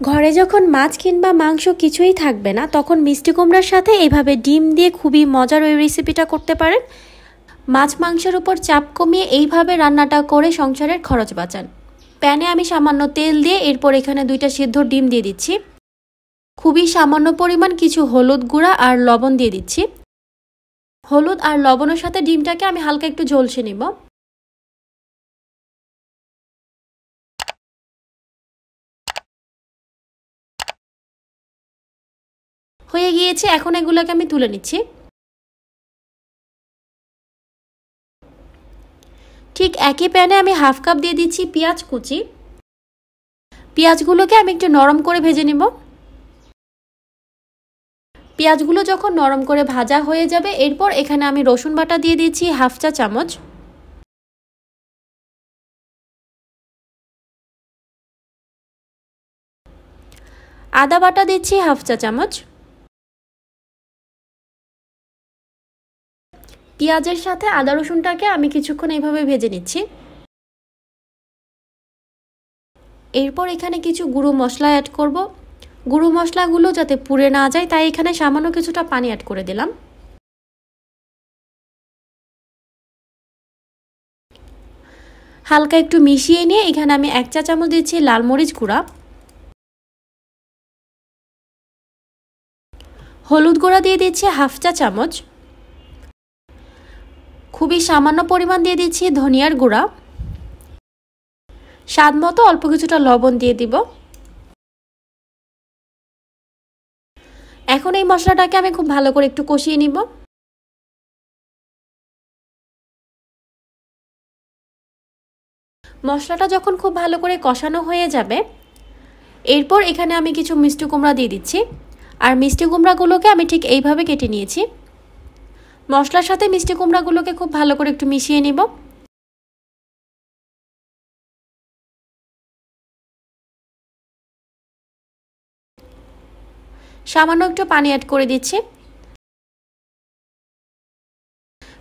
ঘরে যখন মাছ কিংবা মাংস কিছুই থাকবে না, তখন মিষ্টি কুমড়ার সাথে এইভাবে ডিম দিয়ে খুবই মজার ওই রেসিপিটা করতে পারেন। মাছ মাংসের উপর চাপ কমিয়ে এইভাবে রান্নাটা করে সংসারের খরচ বাঁচান। প্যানে আমি সামান্য তেল দিয়ে এরপর এখানে 2টা সিদ্ধ ডিম দিয়ে দিচ্ছি। খুবই সামান্য পরিমাণ কিছু হলুদ গুঁড়া আর লবণ দিয়ে দিচ্ছি। হলুদ আর লবণের সাথে ডিমটাকে আমি হালকা একটু ঝলসে নিব। হয়ে গিয়েছে, এখন এগুলোকে আমি তুলে নিচ্ছি। ঠিক একই প্যানে আমি হাফ কাপ দিয়ে দিচ্ছি পেঁয়াজ কুচি। পেঁয়াজগুলোকে আমি একটু নরম করে ভেজে নিব। পেঁয়াজগুলো যখন নরম করে ভাজা হয়ে যাবে, এরপর এখানে আমি রসুন বাটা দিয়ে দিচ্ছি হাফ চা চামচ। আদা বাটা দিচ্ছি হাফ চা চামচ। পেঁয়াজের সাথে আদা রসুনটাকে আমি কিছুক্ষণ এইভাবে ভেজে নিচ্ছি। এরপর এখানে কিছু গুঁড়ো মশলা অ্যাড করব। গুঁড়ো মশলাগুলো যাতে পুড়ে না যায় তাই এখানে সামান্য কিছুটা পানি অ্যাড করে দিলাম। হালকা একটু মিশিয়ে নিয়ে এখানে আমি 1 চা চামচ দিচ্ছি লাল মরিচ গুঁড়া। হলুদ গুঁড়া দিয়ে দিচ্ছি হাফ চা চামচ। খুবই সামান্য পরিমাণ দিয়ে দিচ্ছি ধনিয়ার গুঁড়া। স্বাদ মতো অল্প কিছুটা লবণ দিয়ে দিব। এখন এই মশলাটাকে আমি খুব ভালো করে একটু কষিয়ে নিব। মশলাটা যখন খুব ভালো করে কষানো হয়ে যাবে, এরপর এখানে আমি কিছু মিষ্টি কুমড়া দিয়ে দিচ্ছি। আর মিষ্টি কুমড়াগুলোকে আমি ঠিক এইভাবে কেটে নিয়েছি। মশলার সাথে মিষ্টি কুমড়াগুলোকে খুব ভালো করে একটু মিশিয়ে নিব। সামান্য একটু পানি অ্যাড করে দিচ্ছি।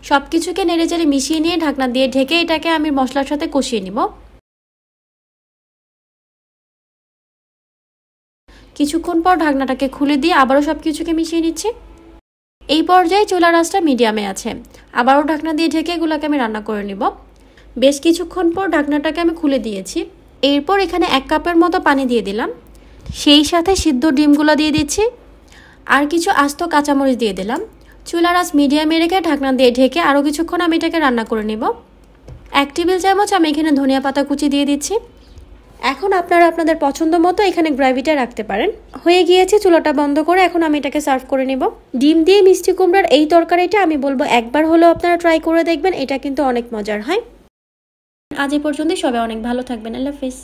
সবকিছুকে নেড়েচেড়ে মিশিয়ে নিয়ে ঢাকনা দিয়ে ঢেকে এটাকে আমি মশলার সাথে কষিয়ে নিব। কিছুক্ষণ পর ঢাকনাটাকে খুলে দিয়ে আবারও সবকিছুকে মিশিয়ে নিচ্ছি। এই পর্যায়ে চুলার আঁচটা মিডিয়ামে আছে। আবারও ঢাকনা দিয়ে ঢেকে এগুলোকে আমি রান্না করে নিব। বেশ কিছুক্ষণ পর ঢাকনাটাকে আমি খুলে দিয়েছি। এরপর এখানে 1 কাপের মতো পানি দিয়ে দিলাম। সেই সাথে সিদ্ধ ডিমগুলো দিয়ে দিচ্ছি আর কিছু আস্ত কাঁচামরিচ দিয়ে দিলাম। চুলার আঁচ মিডিয়ামে রেখে ঢাকনা দিয়ে ঢেকে আরও কিছুক্ষণ আমি এটাকে রান্না করে নেব। 1 টেবিল চামচ আমি এখানে ধনিয়া পাতা কুচি দিয়ে দিচ্ছি। এখন আপনারা আপনাদের পছন্দ মতো এখানে গ্রেভিটা রাখতে পারেন। হয়ে গিয়েছে, চুলাটা বন্ধ করে এখন আমি এটাকে সার্ভ করে নেব। ডিম দিয়ে মিষ্টি কুমড়ার এই তরকারিটা আমি বলবো একবার হলেও আপনারা ট্রাই করে দেখবেন। এটা কিন্তু অনেক মজার হয়। আজ এই পর্যন্তই, সবাই অনেক ভালো থাকবেন। আল্লাহ হাফেজ।